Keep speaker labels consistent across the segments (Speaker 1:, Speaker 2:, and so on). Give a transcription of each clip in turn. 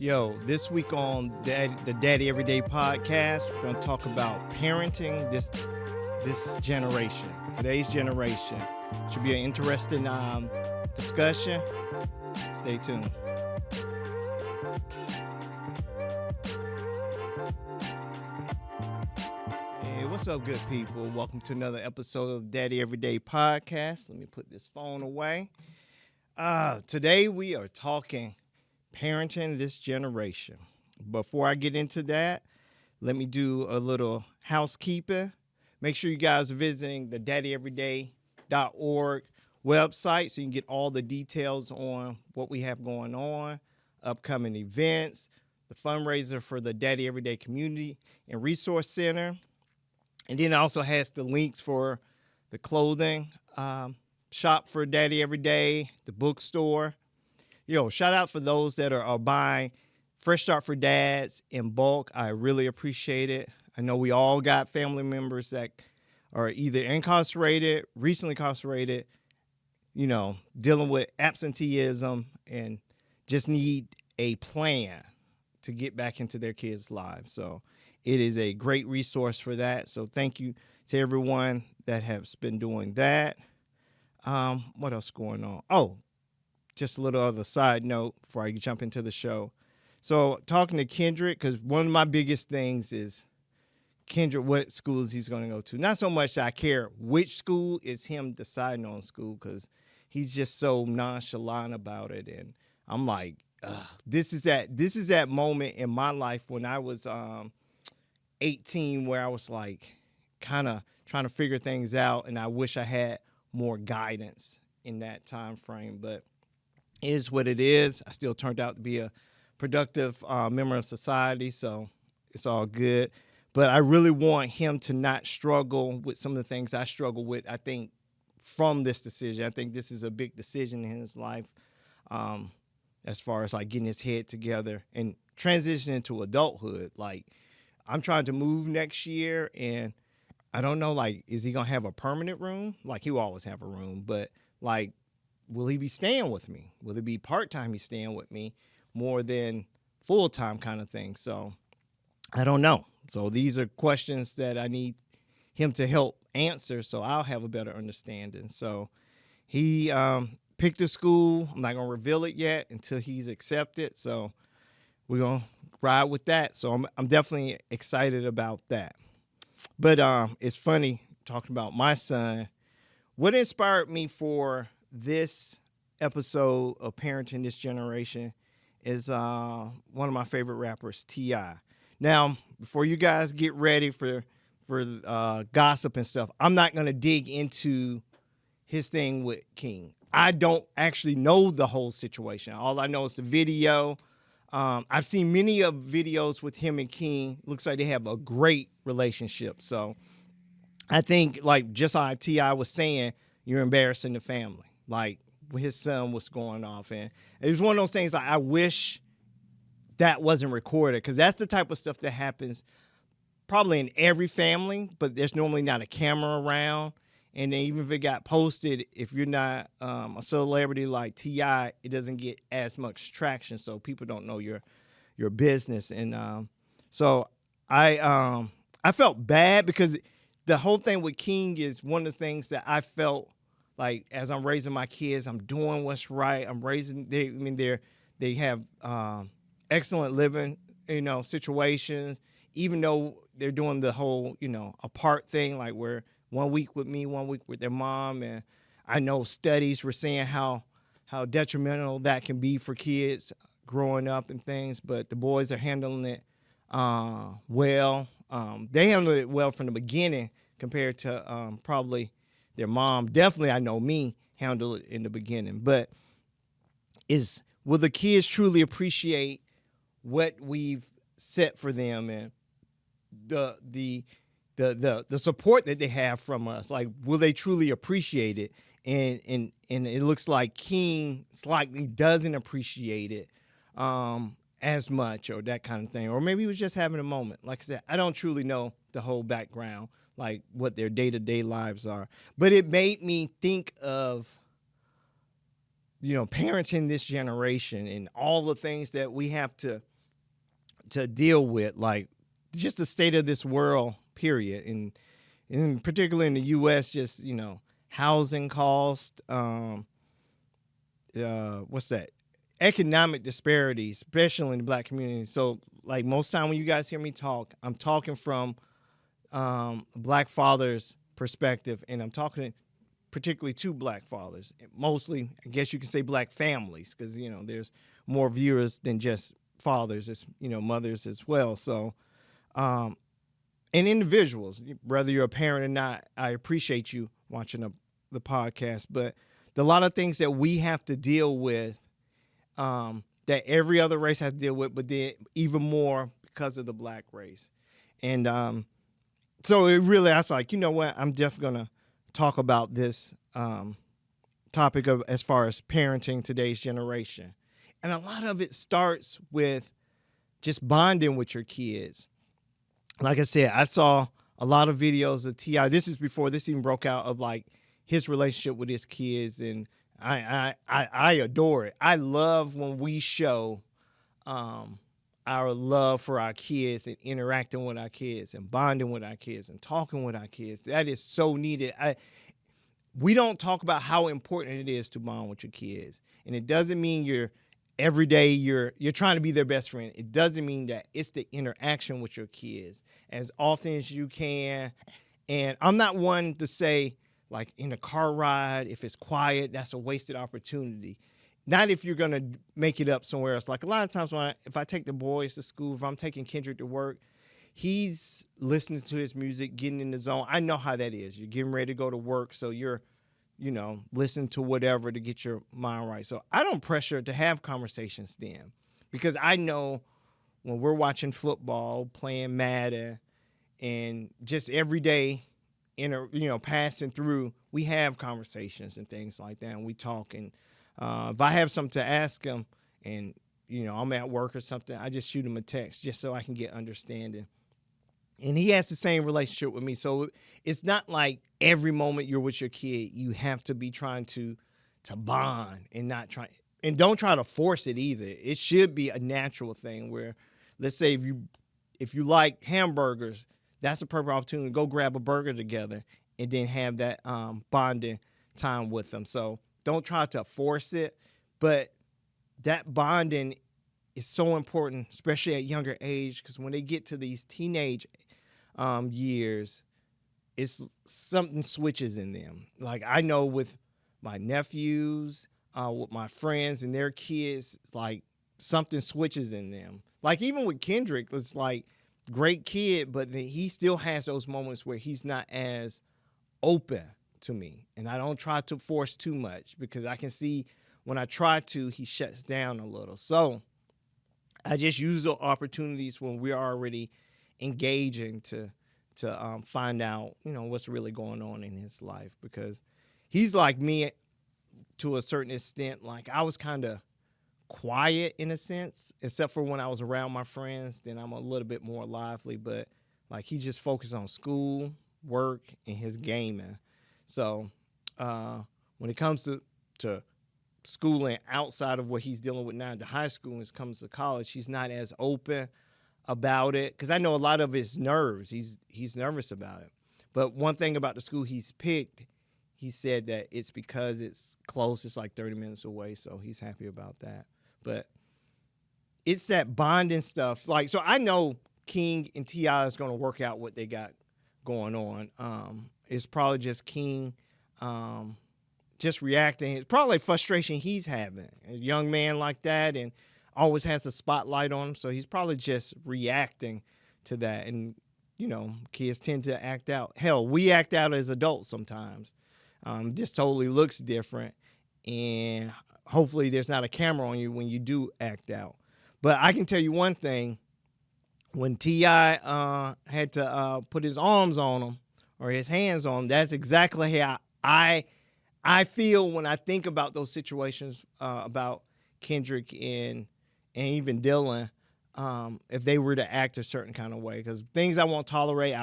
Speaker 1: Yo, this week on the Daddy Everyday podcast, we're gonna talk about parenting this generation, today's generation. Should be an interesting discussion. Stay tuned. Hey, what's up, good people? Welcome to another episode of Daddy Everyday podcast. Let me put this phone away. Today we are talking parenting this generation. Before I get into that, let me do a little housekeeping. Make sure you guys are visiting the daddyeveryday.org website so you can get all the details on what we have going on, upcoming events, the fundraiser for the Daddy Everyday Community and Resource Center. And then it also has the links for the clothing shop for Daddy Everyday, the bookstore. Shout out for those that are buying Fresh Start for Dads in bulk. I really appreciate it. I know we all got family members that are either incarcerated, recently incarcerated, dealing with absenteeism and just need a plan to get back into their kids' lives. So it is a great resource for that. So thank you to everyone that has been doing that. What else going on? Oh, just a little other side note before I jump into the show. So talking to Kendrick, because one of my biggest things is Kendrick, what schools he's going to go to. Not so much that I care which school, it's him deciding on school, because he's just so nonchalant about it. And I'm like, this is that moment in my life when I was 18 where I was like kind of trying to figure things out, and I wish I had more guidance in that time frame. But it is what it is. I still turned out to be a productive member of society, so it's all good. But I really want him to not struggle with some of the things I struggle with, I think, from this decision. I think this is a big decision in his life, as far as like getting his head together and transitioning to adulthood. Like, I'm trying to move next year, and I don't know, like, is he going to have a permanent room? Like, he will always have a room, but like, will he be staying with me? Will it be part-time he's staying with me more than full-time kind of thing? So I don't know. So these are questions that I need him to help answer so I'll have a better understanding. So he picked a school. I'm not going to reveal it yet until he's accepted. So we're going to ride with that. So I'm definitely excited about that. But it's funny talking about my son. What inspired me for this episode of Parenting This Generation is one of my favorite rappers, T.I. Now, before you guys get ready for gossip and stuff, I'm not going to dig into his thing with King. I don't actually know the whole situation. All I know is the video. I've seen many of videos with him and King. Looks like they have a great relationship. So I think, like, just like T.I. was saying, you're embarrassing the family. Like, his son was going off. And it was one of those things, like, I wish that wasn't recorded, because that's the type of stuff that happens probably in every family, but there's normally not a camera around. And then even if it got posted, if you're not a celebrity like T.I., it doesn't get as much traction, so people don't know your business. And so I felt bad, because the whole thing with King is one of the things that I felt like, as I'm raising my kids, I'm doing what's right. I'm raising. They have excellent living, situations. Even though they're doing the whole, apart thing, like where 1 week with me, 1 week with their mom. And I know studies were saying how detrimental that can be for kids growing up and things. But the boys are handling it well. They handled it well from the beginning compared to probably their mom. Definitely, I know me handled it in the beginning. But will the kids truly appreciate what we've set for them and the support that they have from us? Like, will they truly appreciate it? And it looks like King slightly doesn't appreciate it as much, or that kind of thing. Or maybe he was just having a moment. Like I said, I don't truly know the whole background, like what their day-to-day lives are. But it made me think of, parenting this generation and all the things that we have to to deal with, like just the state of this world, period, and in particular in the U.S., just housing cost, what's that? Economic disparities, especially in the Black community. So, like most time when you guys hear me talk, I'm talking from Black fathers' perspective, and I'm talking particularly to Black fathers. Mostly, I guess you can say Black families, because there's more viewers than just fathers. It's mothers as well. So, and individuals, whether you're a parent or not, I appreciate you watching the podcast. But a lot of things that we have to deal with, that every other race has to deal with, but then even more because of the Black race. And so it really, I was like, you know what, I'm definitely going to talk about this topic of as far as parenting today's generation. And a lot of it starts with just bonding with your kids. Like I said, I saw a lot of videos of T.I. This is before this even broke out, of like his relationship with his kids, and I adore it. I love when we show our love for our kids and interacting with our kids and bonding with our kids and talking with our kids. That is so needed. We don't talk about how important it is to bond with your kids, and it doesn't mean every day you're trying to be their best friend. It doesn't mean that. It's the interaction with your kids as often as you can. And I'm not one to say, like in a car ride, if it's quiet, that's a wasted opportunity. Not if you're going to make it up somewhere else. Like a lot of times if I take the boys to school, if I'm taking Kendrick to work, he's listening to his music, getting in the zone. I know how that is. You're getting ready to go to work, so you're listen to whatever to get your mind right. So I don't pressure to have conversations then, because I know when we're watching football, playing Madden, and just every day, passing through, we have conversations and things like that, and we talk. And if I have something to ask him, and I'm at work or something, I just shoot him a text just so I can get understanding. And he has the same relationship with me. So it's not like every moment you're with your kid, you have to be trying to bond and don't try to force it either. It should be a natural thing where, let's say if you like hamburgers, that's a perfect opportunity to go grab a burger together and then have that bonding time with them. So don't try to force it, but that bonding is so important, especially at younger age, because when they get to these teenage years, it's something switches in them. Like I know with my nephews, with my friends and their kids, like something switches in them. Like even with Kendrick, it's like great kid, but then he still has those moments where he's not as open to me, and I don't try to force too much, because I can see when I try to, he shuts down a little. So I just use the opportunities when we're already engaging to find out, what's really going on in his life, because he's like me to a certain extent. Like I was kind of quiet in a sense, except for when I was around my friends, then I'm a little bit more lively, but like he just focused on school, work, and his gaming. So when it comes to schooling outside of what he's dealing with now to high school, when it comes to college, he's not as open about it, because I know a lot of his nerves. He's nervous about it. But one thing about the school he's picked, he said that it's because it's close. It's like 30 minutes away, so he's happy about that. But it's that bonding stuff. Like, so I know King and T.I. is going to work out what they got going on. It's probably just King just reacting. It's probably frustration he's having. A young man like that, and always has the spotlight on him, so he's probably just reacting to that. And kids tend to act out. Hell, we act out as adults sometimes. Just totally looks different, and hopefully there's not a camera on you when you do act out. But I can tell you one thing: when T.I. had to put his arms on him or his hands on him, that's exactly how I feel when I think about those situations about Kendrick and even Dylan, if they were to act a certain kind of way. Because things I won't tolerate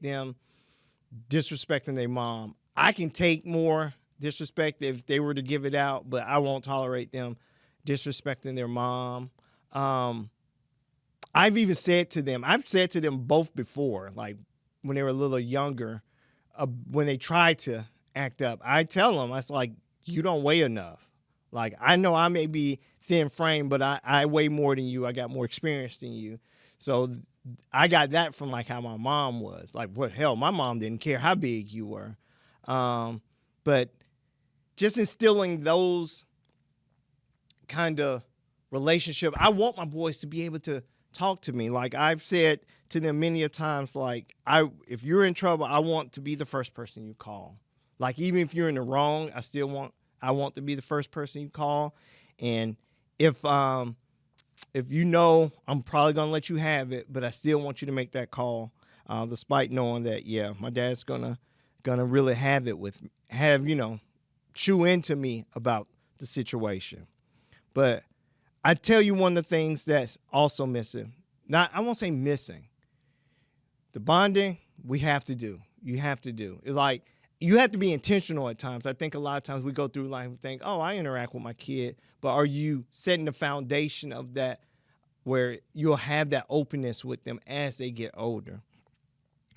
Speaker 1: them disrespecting their mom. I can take more disrespect if they were to give it out, but I won't tolerate them disrespecting their mom. I've said to them both before, like when they were a little younger, when they try to act up, I tell them, I was like, you don't weigh enough. Like, I know I may be thin framed, but I weigh more than you. I got more experience than you. So I got that from like how my mom was. Like, what hell, my mom didn't care how big you were. But just instilling those kind of relationship, I want my boys to be able to talk to me. Like I've said to them many a times, like if you're in trouble, I want to be the first person you call. Like even if you're in the wrong, I want to be the first person you call. And if you know I'm probably gonna let you have it, but I still want you to make that call, despite knowing that my dad's gonna really chew into me about the situation. But I tell you one of the things that's also missing. I won't say missing. The bonding we have to do. You have to do. It's like you have to be intentional at times. I think a lot of times we go through life and think, oh, I interact with my kid. But are you setting the foundation of that where you'll have that openness with them as they get older?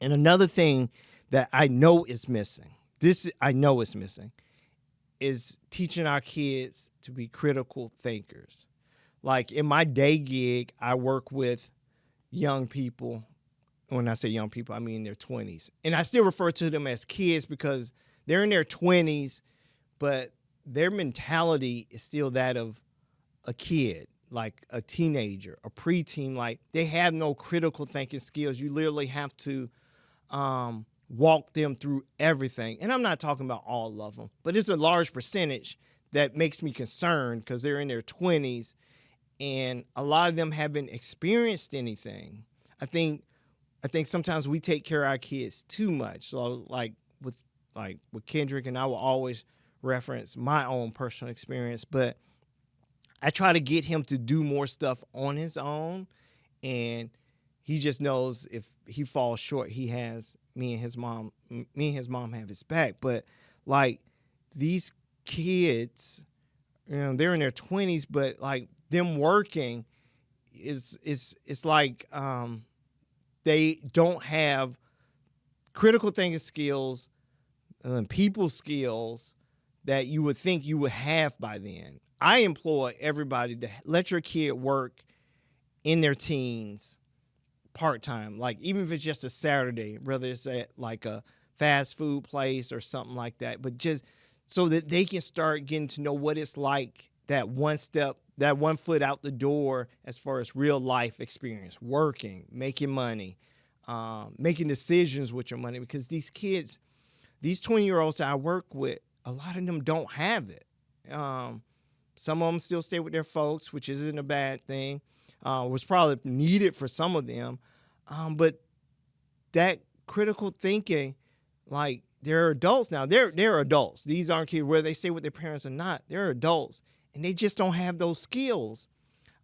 Speaker 1: And another thing that I know is missing, is teaching our kids to be critical thinkers. Like in my day gig, I work with young people. When I say young people, I mean their 20s. And I still refer to them as kids because they're in their 20s, but their mentality is still that of a kid, like a teenager, a preteen. Like they have no critical thinking skills. You literally have to walk them through everything. And I'm not talking about all of them, but it's a large percentage that makes me concerned because they're in their 20s and a lot of them haven't experienced anything. I think sometimes we take care of our kids too much. So like with Kendrick, and I will always reference my own personal experience, but I try to get him to do more stuff on his own, and he just knows if he falls short, he has me and his mom have his back. But like these kids, they're in their 20s, but like them working it's like they don't have critical thinking skills and people skills that you would think you would have by then. I implore everybody to let your kid work in their teens part-time, like even if it's just a Saturday, whether it's at like a fast food place or something like that, but just so that they can start getting to know what it's like, that one foot out the door as far as real life experience, working, making money, making decisions with your money. Because these kids, these 20-year-olds that I work with, a lot of them don't have it. Some of them still stay with their folks, which isn't a bad thing. Was probably needed for some of them. But that critical thinking, like they're adults now. They're adults. These aren't kids, whether they stay with their parents or not. They're adults. And they just don't have those skills,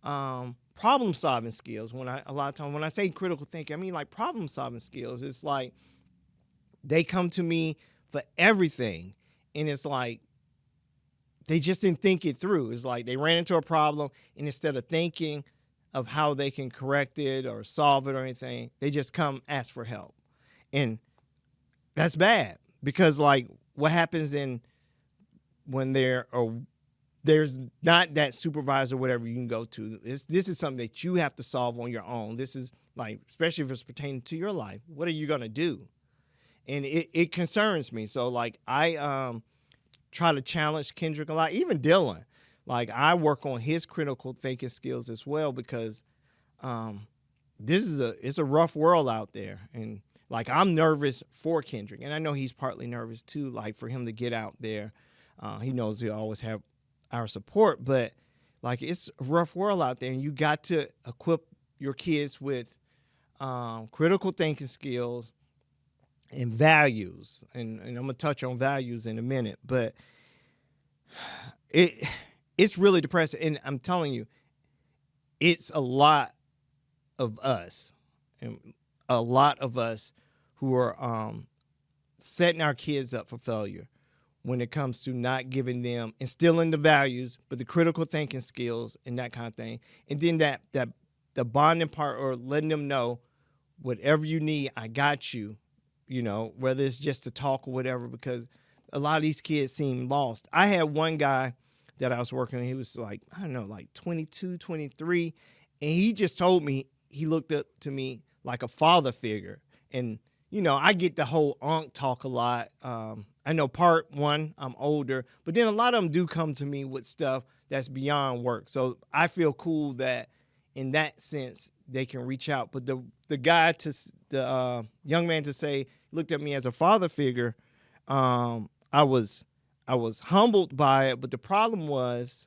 Speaker 1: problem solving skills. A lot of times when I say critical thinking, I mean like problem solving skills. It's like they come to me for everything, and it's like they just didn't think it through. It's like they ran into a problem, and instead of thinking of how they can correct it or solve it or anything, they just come ask for help, and that's bad because like what happens when there's not that supervisor, whatever you can go to. This is something that you have to solve on your own. This is like, especially if it's pertaining to your life, what are you going to do? And it concerns me. So like I try to challenge Kendrick a lot, even Dylan. Like I work on his critical thinking skills as well because it's a rough world out there. And like I'm nervous for Kendrick. And I know he's partly nervous too, like for him to get out there. He knows he'll always have our support, but like it's a rough world out there, and you got to equip your kids with critical thinking skills and values. And I'm gonna touch on values in a minute, but it's really depressing. And I'm telling you, it's a lot of us, and a lot of us who are setting our kids up for failure when it comes to not giving instilling the values, but the critical thinking skills and that kind of thing. And then that the bonding part, or letting them know whatever you need, I got you, whether it's just to talk or whatever, because a lot of these kids seem lost. I had one guy that I was working with, he was like, I don't know, like 22, 23, and he just told me he looked up to me like a father figure. And, I get the whole unk talk a lot. I know part one, I'm older, but then a lot of them do come to me with stuff that's beyond work. So I feel cool that in that sense they can reach out. But the young man to say looked at me as a father figure, I was humbled by it. But the problem was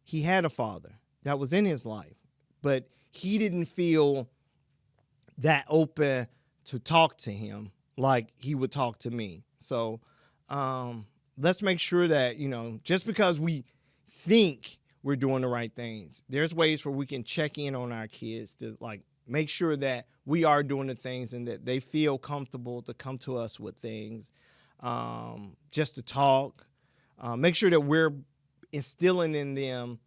Speaker 1: he had a father that was in his life, but he didn't feel that open to talk to him like he would talk to me. So let's make sure that, just because we think we're doing the right things, there's ways where we can check in on our kids to like make sure that we are doing the things and that they feel comfortable to come to us with things, just to talk. Make sure that we're instilling in them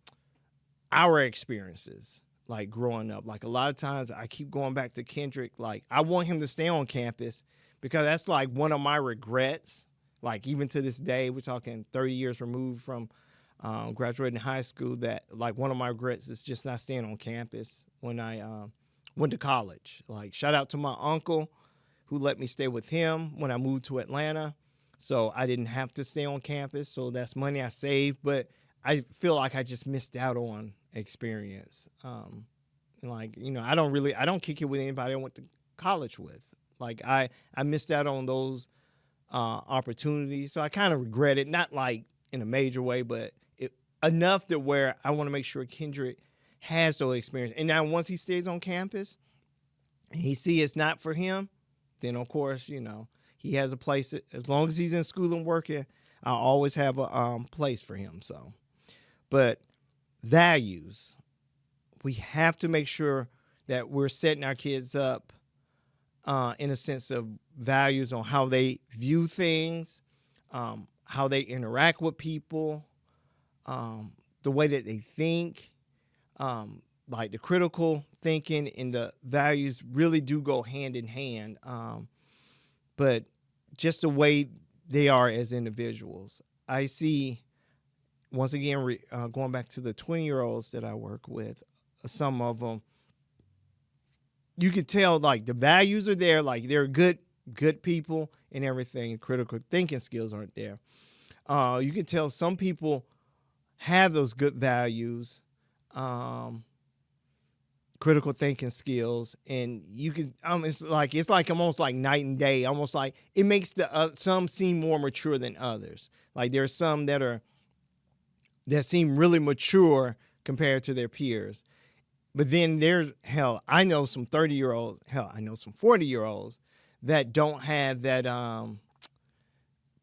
Speaker 1: our experiences, like growing up. Like a lot of times I keep going back to Kendrick. Like I want him to stay on campus because that's like one of my regrets. Like even to this day, we're talking 30 years removed from graduating high school, that like one of my regrets is just not staying on campus when I went to college. Like shout out to my uncle who let me stay with him when I moved to Atlanta. So I didn't have to stay on campus. So that's money I saved, but I feel like I just missed out on experience. I don't kick it with anybody I went to college with. Like I missed out on those opportunities. So I kind of regret it, not like in a major way, but enough that where I want to make sure Kendrick has those experiences. And now once he stays on campus and he see it's not for him, then of course, he has a place. As long as he's in school and working, I'll always have a place for him. So, but values, we have to make sure that we're setting our kids up in a sense of values on how they view things, how they interact with people, the way that they think, like the critical thinking and the values really do go hand in hand. But just the way they are as individuals. I see, once again, going back to the 20-year-olds that I work with, some of them, you could tell like the values are there, like they're good people and everything. Critical thinking skills aren't there. You can tell some people have those good values, critical thinking skills, and you can it's like almost like night and day. Almost like it makes the some seem more mature than others. Like there's some that seem really mature compared to their peers. But then I know some 30-year-olds, I know some 40-year-olds that don't have that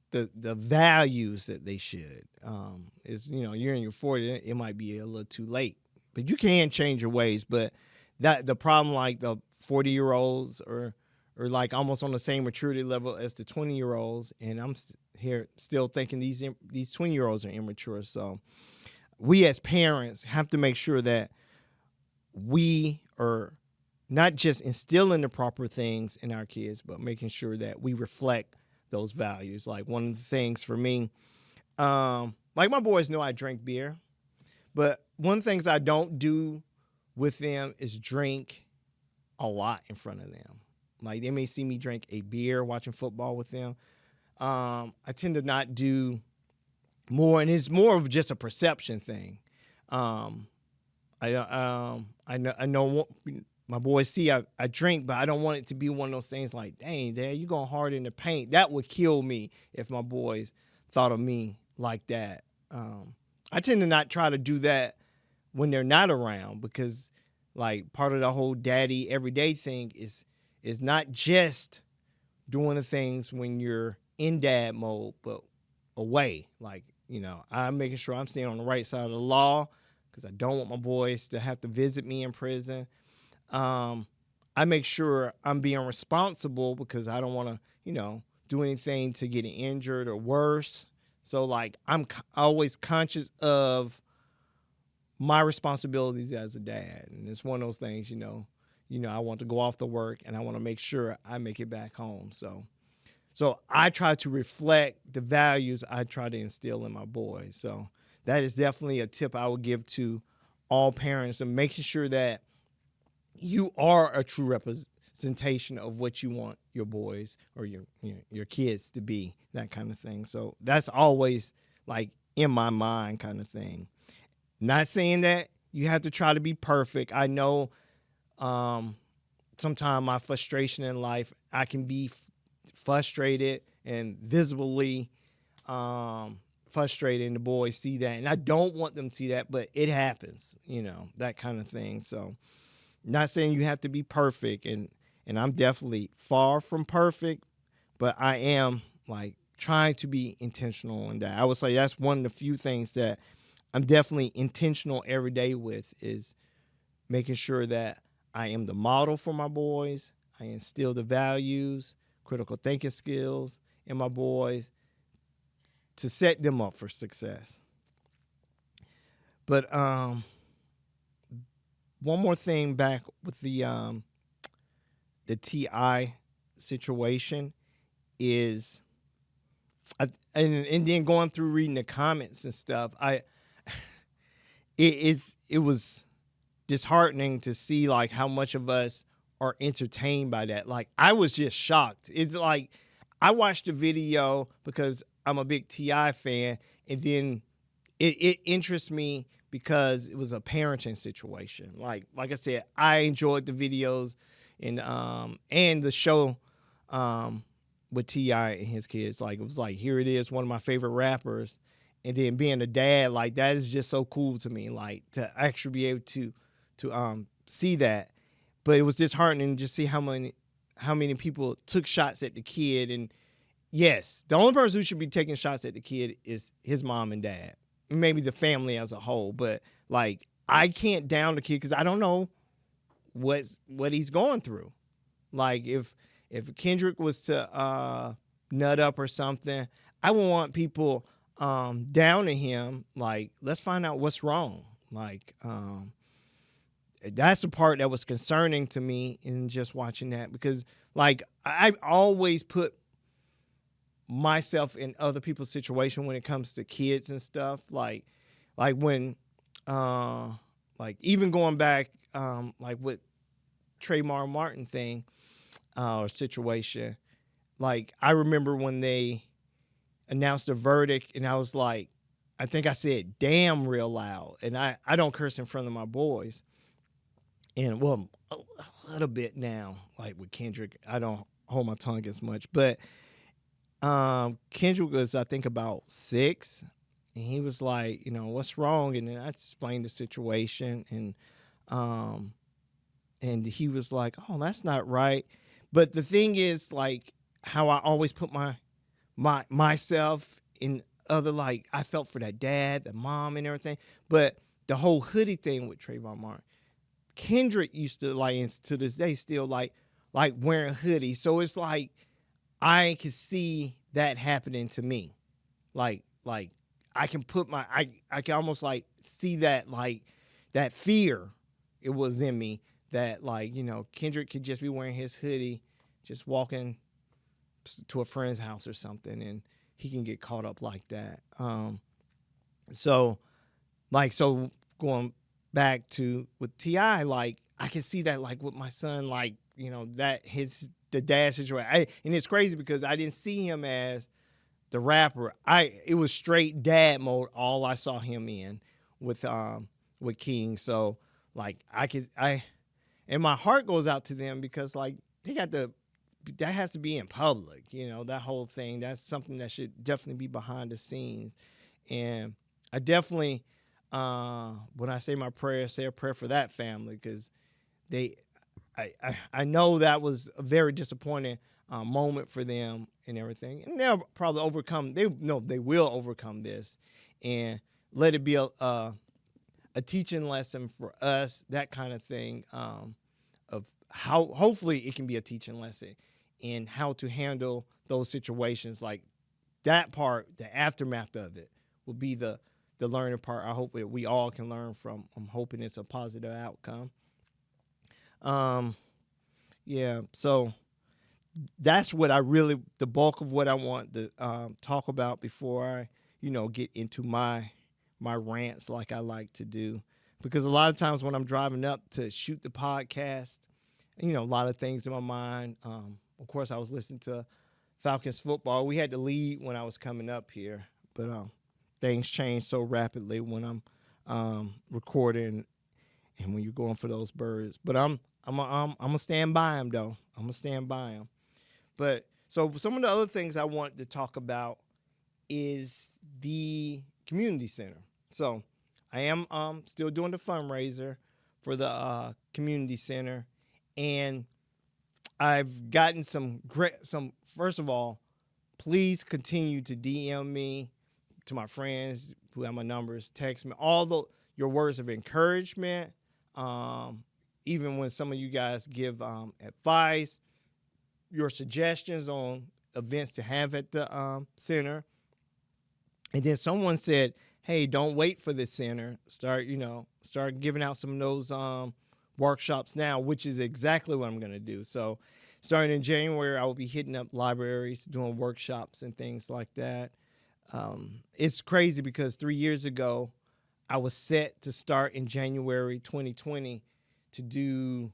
Speaker 1: the values that they should. You're in your 40s, it might be a little too late. But you can change your ways. But that the problem, like the 40-year-olds are like almost on the same maturity level as the 20-year-olds, and I'm here still thinking these 20-year-olds are immature. So we as parents have to make sure that we are not just instilling the proper things in our kids, but making sure that we reflect those values. Like one of the things for me, like my boys know I drink beer, but one of the things I don't do with them is drink a lot in front of them. Like they may see me drink a beer watching football with them. I tend to not do more, and it's more of just a perception thing. I know my boys see I drink, but I don't want it to be one of those things like, dang, Dad, you going hard in the paint. That would kill me if my boys thought of me like that. I tend to not try to do that when they're not around, because like part of the whole daddy everyday thing is not just doing the things when you're in dad mode, but away. Like, I'm making sure I'm staying on the right side of the law, because I don't want my boys to have to visit me in prison. I make sure I'm being responsible because I don't want to, do anything to get injured or worse. So like I'm always conscious of my responsibilities as a dad, and it's one of those things, I want to go off to work and I want to make sure I make it back home. So I try to reflect the values I try to instill in my boys. So that is definitely a tip I would give to all parents, and making sure that you are a true representation of what you want your boys or your kids to be, that kind of thing. So that's always like in my mind kind of thing. Not saying that you have to try to be perfect. I know sometimes my frustration in life, I can be frustrated and visibly frustrated, and the boys see that. And I don't want them to see that, but it happens, that kind of thing. So not saying you have to be perfect, and I'm definitely far from perfect, but I am like trying to be intentional in that. I would say that's one of the few things that I'm definitely intentional every day with, is making sure that I am the model for my boys. I instill the values, critical thinking skills in my boys to set them up for success. But one more thing back with the TI situation is, and then going through reading the comments and stuff, it was disheartening to see like how much of us are entertained by that. Like, I was just shocked. It's like I watched the video because I'm a big TI fan, and then it interests me because it was a parenting situation. Like I said, I enjoyed the videos and the show with T.I. and his kids. Like, it was like, here it is, one of my favorite rappers. And then being a dad, like, that is just so cool to me, like, to actually be able to see that. But it was disheartening to just see how many people took shots at the kid. And yes, the only person who should be taking shots at the kid is his mom and dad, maybe the family as a whole. But like, I can't down the kid because I don't know what he's going through. Like, if Kendrick was to nut up or something, I would want people downing him. Like, let's find out what's wrong. Like, that's the part that was concerning to me in just watching that, because like, I always put myself in other people's situation when it comes to kids and stuff. Like when like, even going back like with Trayvon Martin thing or situation, like, I remember when they announced the verdict, and I was like, I think I said damn real loud, and I don't curse in front of my boys. And well, a little bit now, like with Kendrick, I don't hold my tongue as much. But Kendrick was, I think, about 6, and he was like, what's wrong? And then I explained the situation, and he was like, oh, that's not right. But the thing is, like, how I always put myself in other, like, I felt for that dad, the mom, and everything. But the whole hoodie thing with Trayvon Martin, Kendrick used to, like, and to this day still like wearing hoodies. So it's like, I can see that happening to me. Like I can put I can almost like see that, like, that fear it was in me, that, like, Kendrick could just be wearing his hoodie, just walking to a friend's house or something, and he can get caught up like that. So going back to with T.I., like, I can see that, like, with my son, like, that the dad situation. And it's crazy because I didn't see him as the rapper. It was straight dad mode all I saw him in with King. So like, and my heart goes out to them because, like, that has to be in public, that whole thing. That's something that should definitely be behind the scenes. And I definitely, when I say my prayer, say a prayer for that family, because I know that was a very disappointing moment for them and everything. And they'll probably overcome. They will overcome this, and let it be a teaching lesson for us. That kind of thing, of how hopefully it can be a teaching lesson in how to handle those situations. Like, that part, the aftermath of it, will be the the learning part. I hope that we all can learn from. I'm hoping it's a positive outcome. Um, yeah. So that's what I really, the bulk of what I want to talk about before I, get into my rants like I like to do. Because a lot of times when I'm driving up to shoot the podcast, a lot of things in my mind. Of course, I was listening to Falcons football. We had to lead when I was coming up here, but things change so rapidly when I'm recording and when you're going for those birds. But I'm gonna stand by them though. I'm gonna stand by them. But so some of the other things I want to talk about is the community center. So I am still doing the fundraiser for the community center, and I've gotten some great. First of all, please continue to DM me, to my friends who have my numbers, text me your words of encouragement. Even when some of you guys give advice, your suggestions on events to have at the center. And then someone said, "Hey, don't wait for the center. Start giving out some of those workshops now," which is exactly what I'm going to do. So, starting in January, I will be hitting up libraries, doing workshops and things like that. It's crazy because 3 years ago, I was set to start in January 2020 to do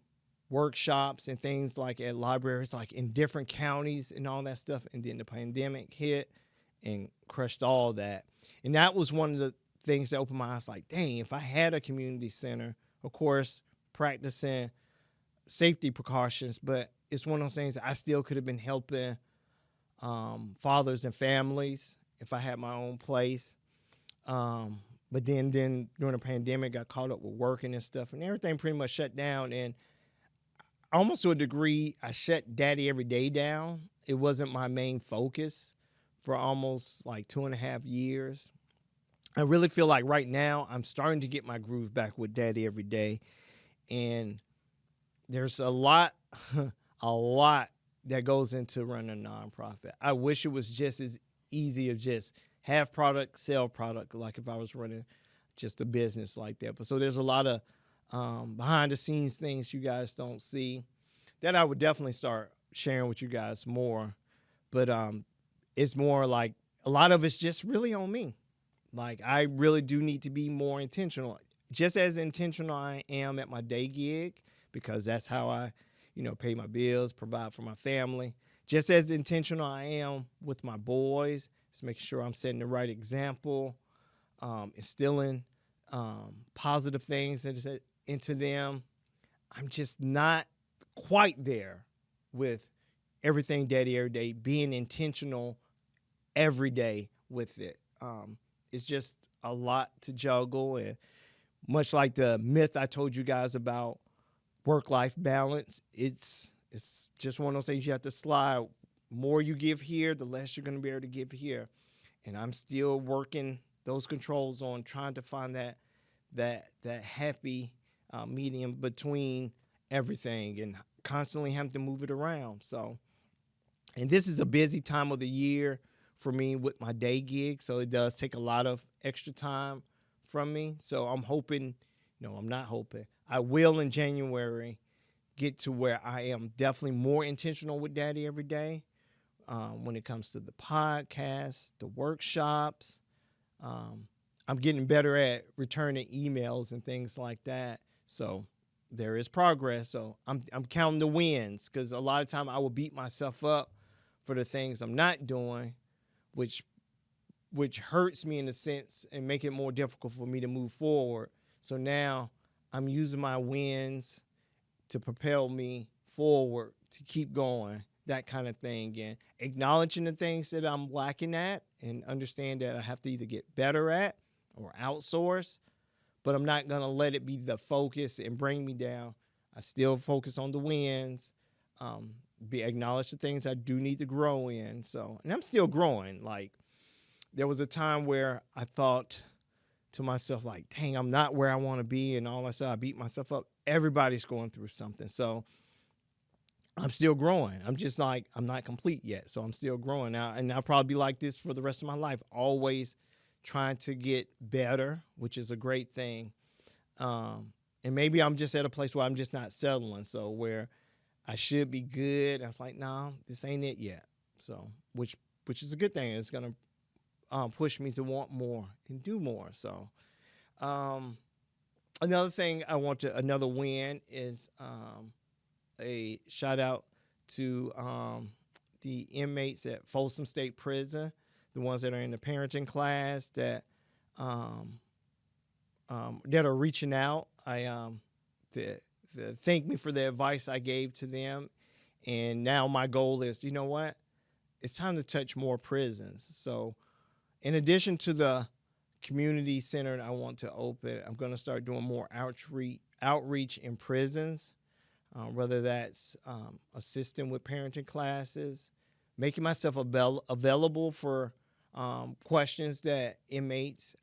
Speaker 1: workshops and things like at libraries, like in different counties and all that stuff. And then the pandemic hit and crushed all that. And that was one of the things that opened my eyes, like, dang, if I had a community center, of course, practicing safety precautions, but it's one of those things I still could have been helping fathers and families if I had my own place. But then during the pandemic, got caught up with working and stuff, and everything pretty much shut down. And almost to a degree, I shut Daddy Everyday down. It wasn't my main focus for almost like 2.5 years. I really feel like right now I'm starting to get my groove back with Daddy Everyday. And there's a lot, a lot that goes into running a nonprofit. I wish it was just as easy of just have product, sell product, like if I was running just a business like that. But so there's a lot of behind the scenes things you guys don't see that I would definitely start sharing with you guys more. But it's more like a lot of it's just really on me. Like I really do need to be more intentional, just as intentional I am at my day gig, because that's how I, pay my bills, provide for my family. Just as intentional I am with my boys, just making sure I'm setting the right example, instilling positive things into them. I'm just not quite there with everything Daddy Every Day, being intentional every day with it. It's just a lot to juggle, and much like the myth I told you guys about work-life balance, it's just one of those things you have to slide. More you give here, the less you're going to be able to give here. And I'm still working those controls on trying to find that happy medium between everything and constantly having to move it around. So, and this is a busy time of the year for me with my day gig, so it does take a lot of extra time from me. So I'm hoping, no, I'm not hoping, I will in January get to where I am definitely more intentional with Daddy Every Day when it comes to the podcast, the workshops. I'm getting better at returning emails and things like that. So there is progress. So I'm counting the wins, because a lot of time I will beat myself up for the things I'm not doing, which hurts me in a sense and make it more difficult for me to move forward. So now I'm using my wins to propel me forward, to keep going, that kind of thing. And acknowledging the things that I'm lacking at and understand that I have to either get better at or outsource, but I'm not going to let it be the focus and bring me down. I still focus on the wins, acknowledge the things I do need to grow in. So, and I'm still growing. Like, there was a time where I thought to myself, like, dang, I'm not where I want to be, and all that stuff. I beat myself up. Everybody's going through something. So I'm still growing. I'm just like, I'm not complete yet. So I'm still growing now. And I'll probably be like this for the rest of my life, always trying to get better, which is a great thing. And maybe I'm just at a place where I'm just not settling. So where I should be good, I was like, no, this ain't it yet. So which is a good thing. It's gonna push me to want more and do more. So another thing another win is a shout out to the inmates at Folsom State Prison, the ones that are in the parenting class that are reaching out. To thank me for the advice I gave to them, and now my goal is, you know what? It's time to touch more prisons. So, in addition to the community center I want to open, I'm going to start doing more outreach in prisons, whether that's assisting with parenting classes, making myself available for questions that inmates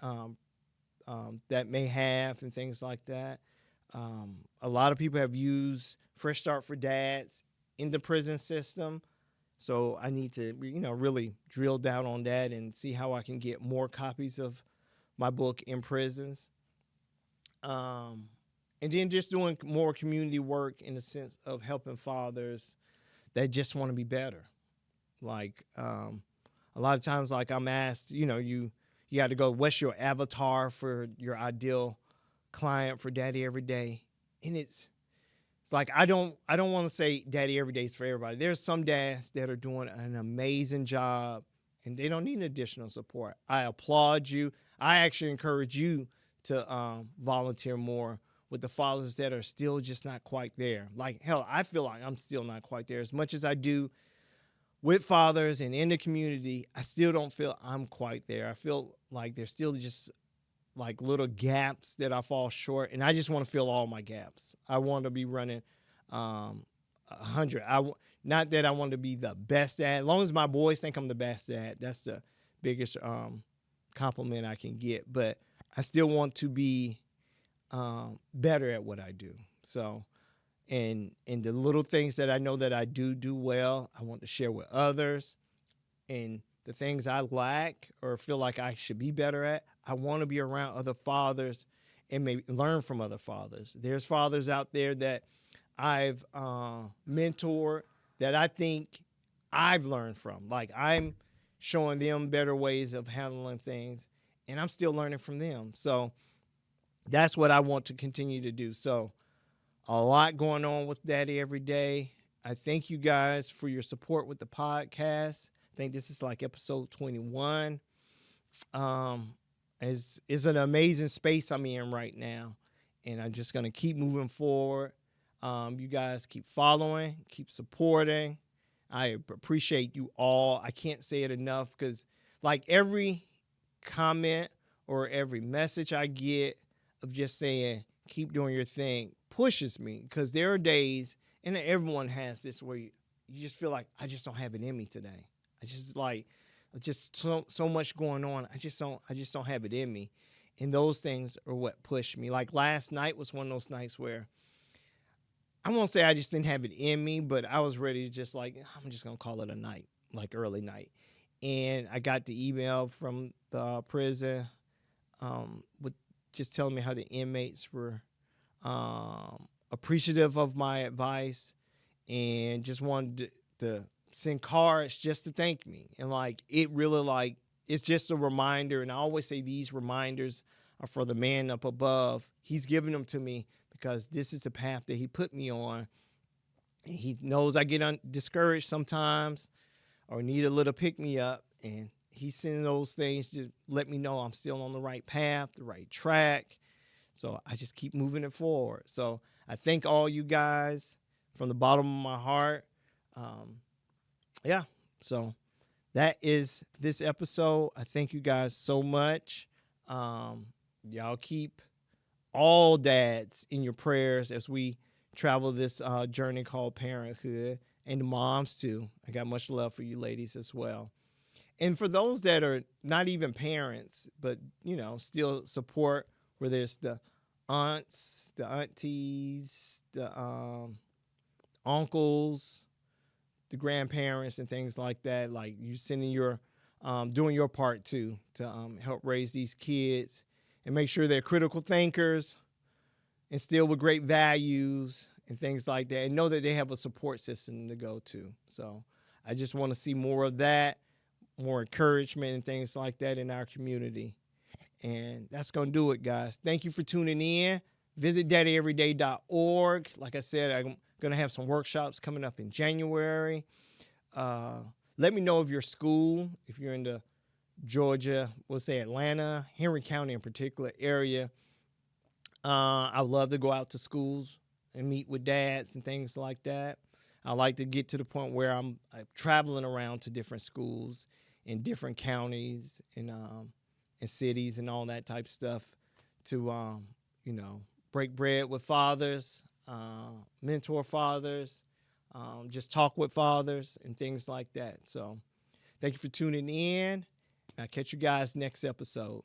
Speaker 1: that may have and things like that. A lot of people have used Fresh Start for Dads in the prison system. So I need to, really drill down on that and see how I can get more copies of my book in prisons. And then just doing more community work in the sense of helping fathers that just want to be better. Like a lot of times, like I'm asked, you got to go, what's your avatar for your ideal client for Daddy Every Day? And it's like I don't want to say Daddy Every Day is for everybody. There's some dads that are doing an amazing job and they don't need additional support. I applaud you. I actually encourage you to volunteer more with the fathers that are still just not quite there. Like, hell, I feel like I'm still not quite there. As much as I do with fathers and in the community, I still don't feel I'm quite there. I feel like there's still just like little gaps that I fall short, and I just want to fill all my gaps. I want to be running 100. Not that I want to be the best at. As long as my boys think I'm the best at, that's the biggest compliment I can get. But I still want to be better at what I do. So, and the little things that I know that I do well, I want to share with others. And the things I lack or feel like I should be better at, I want to be around other fathers and maybe learn from other fathers. There's fathers out there that I've mentored that I think I've learned from. Like I'm showing them better ways of handling things, and I'm still learning from them. So that's what I want to continue to do. So a lot going on with Daddy Every Day. I thank you guys for your support with the podcast. I think this is like episode 21. It's an amazing space I'm in right now, and I'm just going to keep moving forward. You guys keep following, keep supporting. I appreciate you all. I can't say it enough because like every comment or every message I get of just saying, keep doing your thing pushes me, because there are days, and everyone has this, where you just feel like, I just don't have it in me today. So much going on. I just don't have it in me. And those things are what push me. Like last night was one of those nights where I won't say I just didn't have it in me, but I was ready to just like, I'm just going to call it a night, like early night. And I got the email from the prison with just telling me how the inmates were appreciative of my advice and just wanted to send cards just to thank me. And like, it really like, it's just a reminder. And I always say these reminders are for the man up above. He's giving them to me because this is the path that he put me on. And he knows I get discouraged sometimes or need a little pick me up. And he's sending those things to let me know I'm still on the right path, the right track. So I just keep moving it forward. So I thank all you guys from the bottom of my heart. So that is this episode. I thank you guys so much. Y'all keep all dads in your prayers as we travel this journey called parenthood, and the moms too. I got much love for you ladies as well. And for those that are not even parents, but, still support, where there's the aunts, the aunties, the uncles, the grandparents and things like that. Like you sending your doing your part too to help raise these kids and make sure they're critical thinkers, instilled with great values and things like that, and know that they have a support system to go to. So I just want to see more of that, more encouragement and things like that in our community. And that's going to do it, guys. Thank you for tuning in. Visit daddyeveryday.org. Like I said, I'm going to have some workshops coming up in January. Let me know of your school, if you're in the Georgia, we'll say Atlanta, Henry County in particular area. I would love to go out to schools and meet with dads and things like that. I like to get to the point where I'm traveling around to different schools in different counties and cities and all that type of stuff to, break bread with fathers, mentor fathers, just talk with fathers and things like that. So thank you for tuning in. I'll catch you guys next episode.